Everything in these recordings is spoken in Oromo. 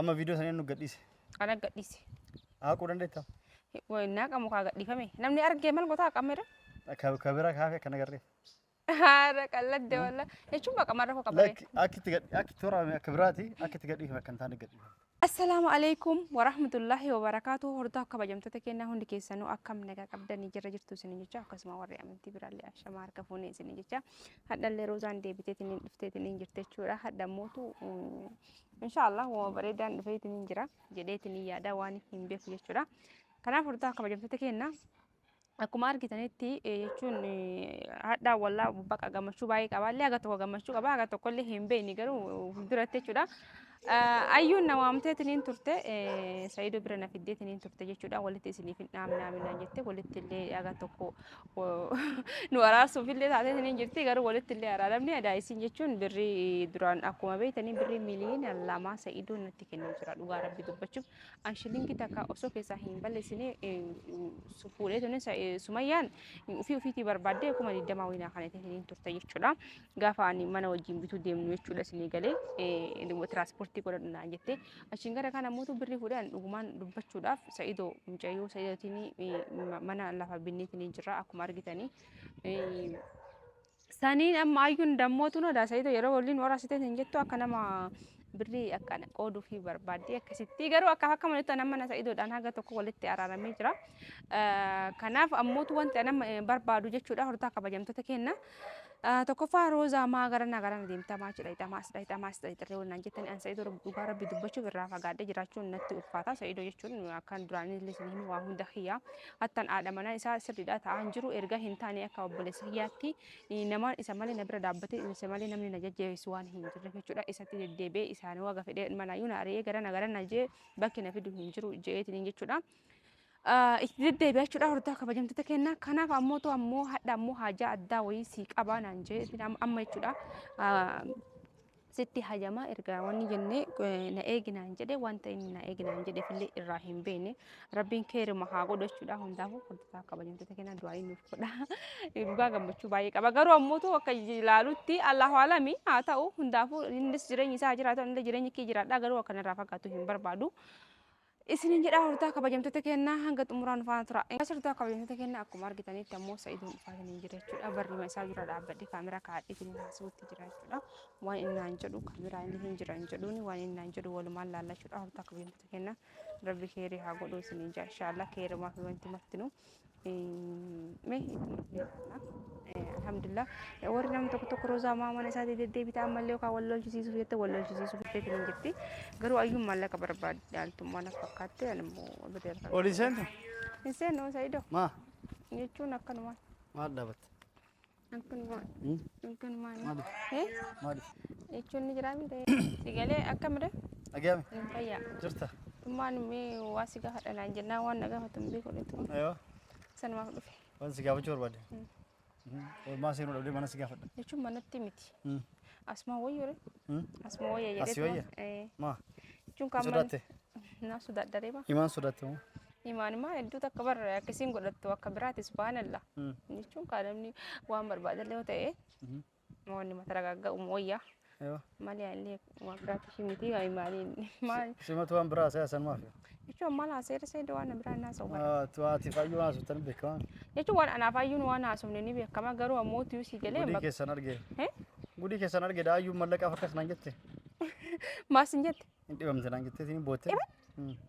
أما فيديو ثاني إنه قديس أنا قديسي قولن ده وإنك أمك قدي فمي نمني أرجع مال قطع كاميرا كبيرة كافي كنا قريب هذا كلا ده ولا يشوف بقى مرة فوق كبري لك أكيد ترى كبراتي أكيد قديه ما كان ثاني قديه السلام عليكم ورحمة الله وبركاته وردا كبجمت تكينا هون كيسانو أكم نجا كبدا نيجر جرتو سنيجا كسمة وري أمتي برالي أشمار كفوني سنيجا هذا اللي روزان دي بتتنين فتتنين جرت شورا هذا موتو إن شاء الله وبريدان فتتنين جرا جديتني يا دواني هم بيفي شورا كنا فردا كبجمت تكينا aku mar kita netti yechun hada walla baka gamashu bai kabali aga to gamashu kaba aga to kolli himbe ni garu durate chuda ayun nawamte tinin turte saido birana fidde tinin turte jechuda walite sini fin namna jette walite le aga to ko no arasu fille tate tinin jirti garu walite le araramni ada isin jechun birri duran akuma be tinin birri miliin lama saido natti kenin jira duga rabbi dubbachu anshilin kita ka oso kesa himballe sini sufure tinin sumayyan ufi barbadde kuma ni dama wina kanete tinin turte jechuda gafani mana wajin bitu demnu jechuda sini gale transporti ko na jette ashingara kana moto birri fudan duguman dubbachuudaf saido mjayo saidotini mana lafa binnitini jira akuma argitani sanin amma ayun dammotu no da saido yero wollin wara site jetto akana birri akana qodu fi barbadi akasitti garu akka hakamanitu anamana saido dan haga tokko walitti ararame jira kanaaf ammotu wanti anam barbadu jechuudha horta kabajamtoota kenna tokko fa roza ma garana deemta ma cidha itamas tirree wal jettani an saido dhugaa rabbi dubbachuuf irraa fagaadhe jiraachuun natti ulfaata saido jechuun akkan duraanii illee waa hunda khiyya hattan aadamana isaa sirriidha ta'an jiru erga hin taane akka obboleessa hiyyaatti nama isa malee na bira dhaabbate isa malee namni na jajjabeessu waan hin jirre jechuudha isatti deddeebee isaanii waga fedhee manaayyuu na aree garana jee bakki na fidu hin jiru jeetiin jechuudha deddeebi'aa jechuudha hortaa kabajamtoota kenna kanaaf ammoo hadha ammoo haajaa addaa wayii sii qabaa naan jee amma jechuudha sitti hajama erga wanni jenne na eeginaan jedhe wanta inni na eeginaan jedhe fillee irraa hin beekne rabbiin keeruma haa godhu jechuudha hundaafuu hortaa kabajamtoota kenna du'aa nuuf godha dhugaa gammachuu baay'ee qaba garuu ammoo akka ilaalutti allahu alami haa ta'u hundaafuu innis jireenyi isaa jiraatu inni jireenyi kee jiraadha garuu akkanarraa fagaatu hin barbaadu isinin jedha hortaa kabajamtoota kenna hanga xumuraan faana tura ingas hortaa kabajamtoota kenna akkuma argitanitti ammoo sa'iduun uffatan jira jechuudha barrima isaa dura dhaabbadhe kaameraa kaadhiitiin haasuutti jira jechuudha waan innaan jedhu kaameraa inni hin jira hin jedhuuni waan innaan jedhu walumaan laallachuudha hortaa kabajamtoota kenna rabbi keerii haa godhu isinin jaa inshaallah keerumaa fi wanti maftinu alhamdulillah warri nam tokko roza mana isaati deddeebita ammallee yookaan wallolchisiisuuf jette wallolchisiisuuf jettee hin jirti garuu ayyuun maallaqa barbaadde dhaaltummaa na fakkaatte anammoo bideerta oli seentu inseen no saido ma jechuun akkanumaan maal dhaabatte akkanumaan maali jechuun ni jira miti sigalee akkamire dhagahame fayyaa jirta tummaan mee waa si gaafadhanaan jennaan waan na gaafatan beeku aywa sanumaaf dhufe waan si gaafachuu barbaade maa seenuu dhabdee mana si gaafadha jechuun manatti miti asuma wayyore asuma wayya jedhee asii wayya maa jechuun kan sodatte na sodaaddaree maa imaan sodatte moo imaanuma hedduu takka barra akkasiin godhattu akka biraati subhaanallah jechuun kaadamni waan barbaadallee yoo ta'e wanni mata ragagga'u wayya mali allee waan biraati shimiti imaaniin maal simatu waan biraa saya san maafi jechuun mala seera seeda waan biraa naa sawwa tuwaati fayyuu waan suutan beekaman jechuun waan anaaf ayyuun waan haasofne ni beekama garuu ammoo tuyuu si galee gudii keessan arge daayyuu mallaqa farkas naan jette maasin jette hin dhibamte naan jette hin bootte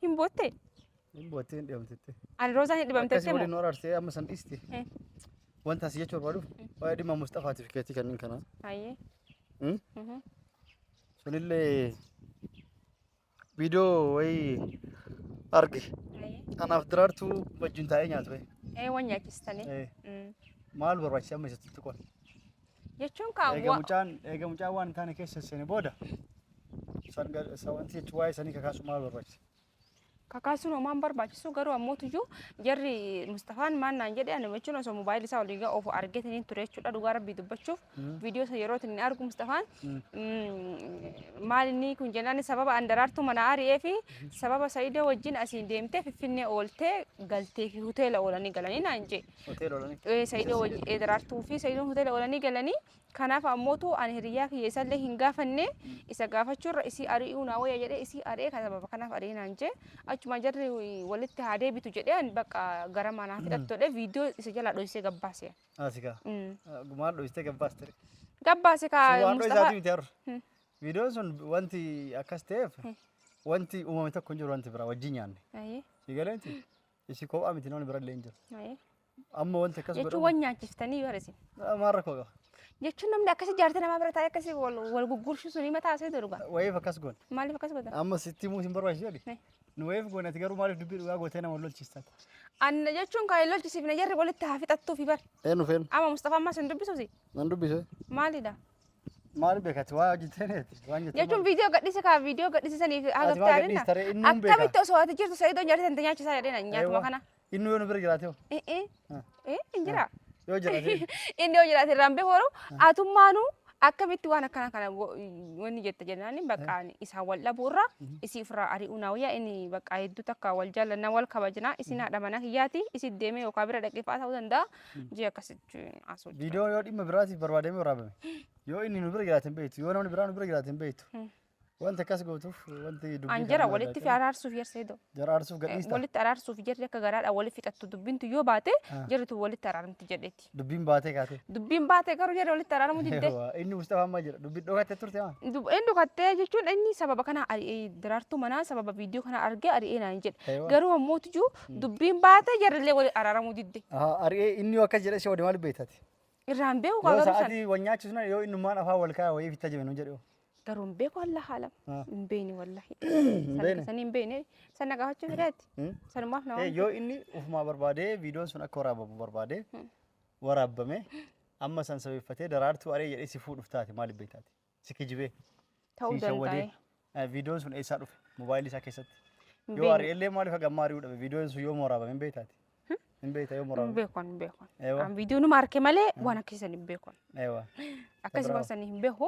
hin bootte hin dhibamtette ani roozaan hin dhibamtette akkasii waliin waraarte amma san dhiiste wanta asii jechuu barbaaduuf waa'ee dhimma Mustafaatiif keetii kanneen kanaa hayyee sunillee viidiyoo wayii arge anaaf diraartuu wajjin taa'ee nyaatu waan nyaachistanii maal barbaachisa amma isatti qoon jechuun kaa eega mucaan waan taane keessa seene booda wanti jechuun waa'ee sanii kakaasu maal barbaachisa kakaasun homaan barbaachisu garuu ammootuyyu jarri Mustafaan maannaan jedhe ani jechuun osoo moobaayilii isaa waliin ofu argetanii ture jechuudha dhugaa rabbii dubbachuuf viidiyoo yeroo inni argu Mustafaan maal inni kun jennaan sababa andaraartuu mana ari'ee fi sababa Saidoo wajjin asiin deemtee Finfinnee ooltee galtee fi hoteela oolanii galanii naan jee Saidoo wajjin andaraartuu fi Saidoo hoteela oolanii galanii kanaaf ammoo ani hiriyaa kiyya isallee hin gaafanne isa gaafachuurra isii ari'uu naa wayya jedhee isii ari'ee kan sababa kanaaf ari'ee naan jee achuma jarri walitti haa deebitu jedhee bakka gara manaa hidhattoodhe viidiyoo isa jala dhoysee gabbaase. Asika. Gumaan dhoysee gabbaastere. Gabbaase kaa Mustafa. Viidiyoon sun wanti akkas ta'eef wanti uumame tokko hin jiru wanti biraa wajjin nyaanne. Sigaleenti isi kophaa miti namni bira illee hin jiru. Amma wanti akkas godhamu. Jechuun waan nyaachiftanii yoo argisiin. Maal rakkoo qaba. Jechuun namni akkasii jaartii namaa bira taa'ee akkasii wal gurgurshuu suni mataa asii dhugaa. Wayiif akkas goone. Maaliif akkas gootan? Amma sitti himuu hin barbaachisu jedhi. Nu wayiif goone ati garuu maaliif dubbii dhugaa gootee nama lolchiistaa? Anna jechuun kan lolchisiifne jarri walitti haa fixattuu fi bar. Eenyu feenu? Amma Mustafa ammas hin dubbisuusi. Nan dubbise. Maalidha? Maal beekati waa hojjeteneeti waan jettu. Jechuun viidiyoo gadhiise kaa viidiyoo gadhiisanii fi agabtaadha. Akkamitti osoo ati jirtu Sa'iidoo nyaata tante nyaachisaa jedhee nyaatuma kana. Inni yoo nu bira jiraate hoo? Injira. Yoo jiraate. Inni yoo jiraate rambee horu atummaanuu akkamitti waan akkana kana wanni jette jennaan bakka isaa wal dhabuurra isii ofirraa ari'uu naawayyaa inni bakka hedduu takka wal jaallanna wal kabajnaa isin haadha mana kiyyaati isin deemee yookaan bira dhaqeeffaa ta'uu danda'a jee akkasitti asuu. Viidiyoon yoo dhimma biraatiif barbaadamee waraabame yoo inni nu bira jiraate hin beektu yoo namni biraa nu bira jiraate hin beektu. Wanti akkas gootuuf wanti dubbii. Anjara walitti fi araarsuuf yerseedoo. Jara aarsuuf gadhiista. Walitti araarsuuf jarri akka garaadha walitti fixattu dubbintu yoo baate jarritu walitti araaramti jedheeti. Dubbiin baatee kaate. Dubbiin baate garuu jarri walitti araaramu diddee. Inni Mustafa amma jira dubbiin dhokattee turte maa? Inni dhokattee jechuun inni sababa kana ari'ee daraartuu manaa sababa viidiyoo kana argee ari'ee naan jedhe. Garuu ammoo tujuu dubbiin baate jarrillee walitti araaramuu diddee. Ari'ee inni yoo akkas jedhe ishee wadi maaliif beektati? Irraan beeku kaa garuu sana. Yoo sa'aatii wanyaachisu yoo innummaan afaan wal kaa'aa wayii fitta jibinu jedhu. Garun beeku Allah halam. Mbeni wallahi. Sani mbeni. Sana gaafachuu fideeti. Sanumaaf na waan. Yoo inni ufuma barbaadee viidiyoon sun akka waraabamu barbaadee waraabame amma san sabeeffatee daraartuu aree jedhee si fuudhuuf taate maaliif beektaati? Si kijibee. Ta'uu danda'e. Viidiyoon sun eessaa dhufe moobaayilii isaa keessatti. Yoo aree illee maaliif hagammaa ari'uu dhabe viidiyoon sun yoo waraabame hin beektaati? Hin beektaa yoo waraabame. Hin beekon. An viidiyoo numa arke malee waan akkasisan hin beekon. Akkasii waan sanii hin beeku.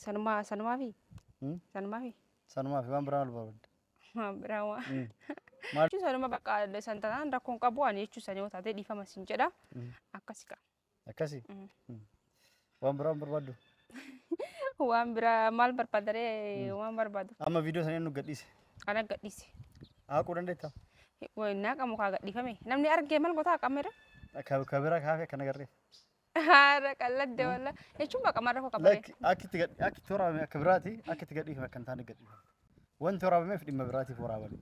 Sanumaafi. Waan biraa barbaadde. Waan biraa waan. Jechuun sanuma bakka santanaan rakkoon qabu ani jechuun sanii yoo taate dhiifama siin jedha. Akkasii qaba. Akkasii. Waan biraa barbaaddu. Waan biraa maal barbaadaree waan barbaadu. Amma viidiyoo sanii nu gadhiise. Kana gadhiise. Haaquu dandeettaa? Naa qabu kaa gadhiifame. Namni argee maal gotaa qameera? Kabira kaafee akkana garree. Haara qalladde walla. Jechuun bakka marra koo qabee. Akkitti waraabame akka biraati akkitti gadhiifame akka hin taane gadhiifame. Wanti waraabameef dhimma biraatiif waraabame.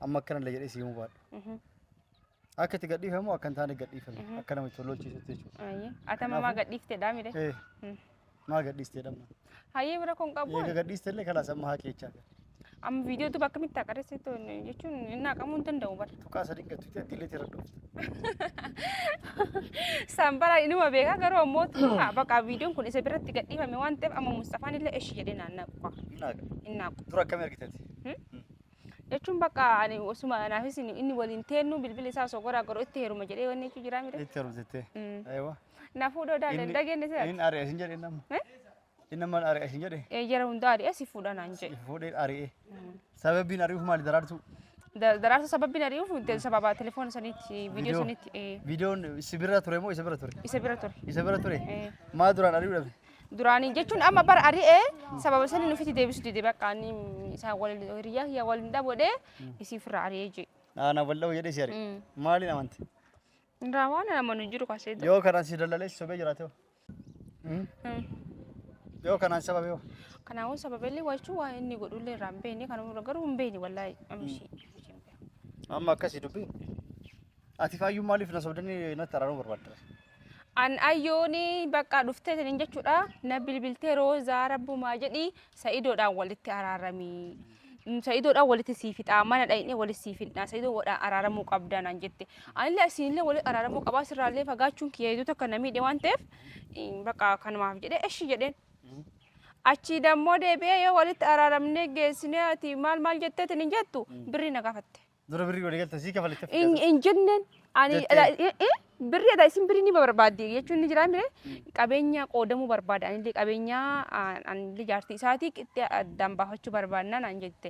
Amma akkana illee jedhee si himuu baadhu. Akkitti gadhiifamu akka hin taane gadhiifame. Akka nama itti lolchiisutti jechuudha. Atama maa gadhiifteedhaa mire? Maa gadhiisteedha. Hayyee bira kun qabu. Eega gadhiisteellee kalaas amma haa keechaa. Amma viidiyoo tu bakka mitti aqareessitu jechuun innaa qabuu hin danda'u bara. Tuqaa sadii gattuutti atiilee tira dhooftu. Sambara inuma beekaa garuu ammoo bakka viidiyoon kun isa biratti gadhiifame waan ta'eef amma Mustafaan illee eshi jedhee naannaqu. Innaaqu. Dura akkam ergiteeti? Jechuun bakka ani osuma naafis inni waliin teennu bilbila isaa osoo goraa goroo itti heeruma jedhee wanni jechuun jiraa mire. Itti heerumtettee. Ayiwa. Naafuu doodaa dandagenne seera. Inni ari'ee sin jedhee namni. Inni mana ari'ee sin jedhee. Jara hundaa ari'ee si fuudha naan jedhe. Si fuudhee ari'ee. Sababiin ari'uuf maali daraartuu? Daraartuu sababiin ari'uuf sababa telefoona saniitti viidiyoo saniitti. Viidiyoon si bira ture moo isa bira ture? Isa bira ture. Isa bira ture. Maa duraan ari'uu dhabe? Duraanii jechuun amma bara ari'ee sababa sanii nufitti deebisu dide bakka inni isaa wal hiriyaa yaa wal dhabodee isii firra ari'ee jee. Ana wal dhabu jedhee si ari'e. Maaliin amante? Ndaa waan namanu jiru kaasee. Yoo kanaan si dallalee si sobee jiraate hoo? Yoo kanaan sababee hoo? Kanaafuu sababeellee wajjin waa inni godhullee irraa hin beekne kanuma garuu hin beekne wallaahi amshi. Amma akkasii dubbii. Ati faayyuu maaliif na sobdanii natti araaruu barbaadda? An ayyooni bakka dhuftee taniin jechuudha na bilbiltee roozaa rabbumaa jedhi Sa'iidoodhaan walitti araaramii. Sa'iidoodhaan walitti siifidhaa mana dhaqnee walitti siifidhaa Sa'iidoodhaan araaramuu qabdaa naan jette. Anillee asiinillee walitti araaramuu qabaa sirraallee fagaachuun kiyyaayituu takka na miidhe waan ta'eef bakka kanumaaf jedhee eshi jedheen. Achi dammoo deebi'ee yoo walitti araaramnee geessinee ati maal jettee taniin jettu birrii na gaafatte. Dura birrii walii galta sii kafalite. In jenneen ani birri ada isin birri ni barbaadde jechuun ni jira mire qabeenya qoodamuu barbaada anillee qabeenya anillee jaartii isaatii qitti addaan baafachuu barbaadna naan jette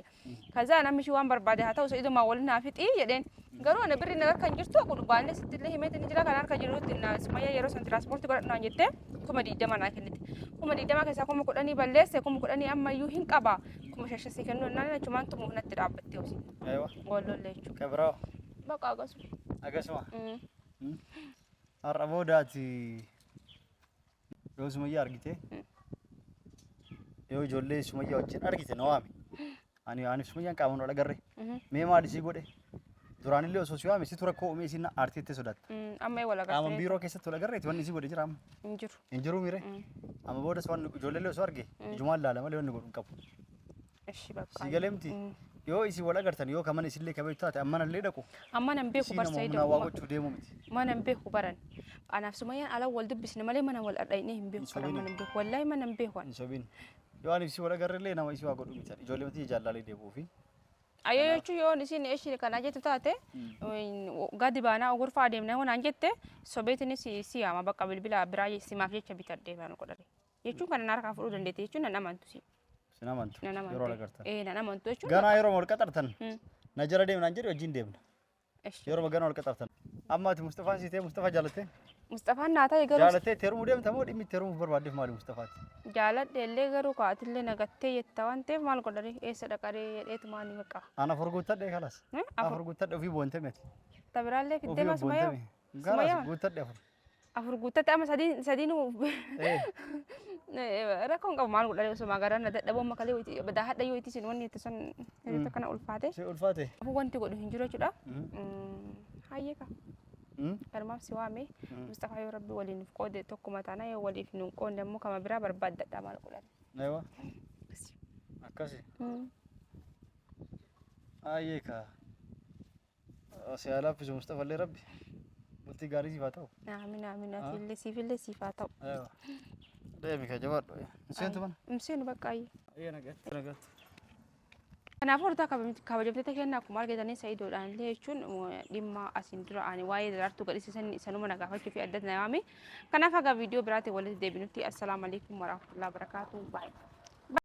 kaza namichi waan barbaade haa ta'u sa'iiduma wal naa fixii jedheen garuu ana birri nagar kan jirtu kun baanne sittillee himeeti ni jira kan harka jirutti sumayyaa yeroo san tiraanspoortii godhadhu naan jette kuma 20 naa kennite kuma 20 keessaa kuma 10 balleesse kuma 10 ammayyuu hin qaba kuma shashasii kennu naan achumaan tumuuf natti dhaabbatte hosi wallollee jechuudha kabraa baqa agasuma arrabodaati yoo sumayyaa argite yoo ijoollee sumayyaa wajjin argite na waami ani sumayyaan qaamaan wal agarre mee maal isii godhe duraanillee osoo si waame si tura koo mee isin aartiitti sodatta amma wal agarre qaamaan biiroo keessatti wal agarre wanni isii godhe jira amma hin jiru mire amma boodas waan ijoollee osoo arge ijumaan laala malee wanni godhu hin qabu እሺ በቃ si galeemti yoo isi wal agartan yoo kaman isillee kabeetu taate ammanallee dhaqu ammanan beeku barsaayida waa gochuu deemu miti manan beeku baran anaaf sumayyaan ala wal dubbisne malee mana wal dhadhaynee hin beeku kana manan beeku wallahi manan beeku hin sobiin yoo ani isi wal agarrellee nama isi waa godhu miti ijoollee miti jaallalee deebuu fi ayo jechuun yoo isin eshi kana jettu taate gadi baanaa ogurfaa adeemna waan jette sobeetinis si ama bakka bilbila biraa simaaf jecha bitadhee baan godhare jechuun kana narkaa fudhuu dandeete jechuun nan amantu si sinamantu yeroo wal agartan nan amantu jechuun ganaa yeroo wal qaxartan na jara deemnaan jedhe wajjin deemna yeroo ganaa wal qaxartan ammaati Mustafaan siitee Mustafaa jaalattee Mustafaan naata garuu jaalattee teerumuu deemta moo dhimmi teerumuu barbaaddeef maali Mustafaati jaaladhe illee garuu kaatillee nagattee jetta waan ta'eef maal godhare eessa dhaqaree jedheetu maal baqa ana furguuttadhe kalas afurguuttadhe ofii boonte miti tabiraallee fiddee masumayyaa garas guuttadhe afur guuttadhe amma sadiin rakkoon qabu maal godhare osoo magaalaan na dadhaboo makalee badaa hadha yoo itti sin wanni itti san hiriirta kana ulfaate si ulfaate wanti godhu hin jiru jechuudha hayyee ka kanumaaf si waame Mustafaa yoo rabbi waliin qoode tokkuma taana yoo waliif nuun qoonde immoo kama biraa barbaaddadha maal godhare aywa akkasi hayyee ka si alaaffisu Mustafaa illee rabbi bultii gaarii siif haa ta'u aamin aamin atiillee siifillee siif haa ta'u aywa deemi ka jabaadhu seentu mana seenu bakka ayyee nagatti kanaaf hortaa kabajamtoota kennaa akkuma argitanii sa'iidoodhaan illee jechuun dhimma asiin dura ani waa'ee daraartuu gadhiisisan sanuma nagaafachuu fi addatti na waame kanaaf haga viidiyoo biraatiin walitti deebinutti assalaamu alaikum warahmatullahi wabarakatuh baay'ee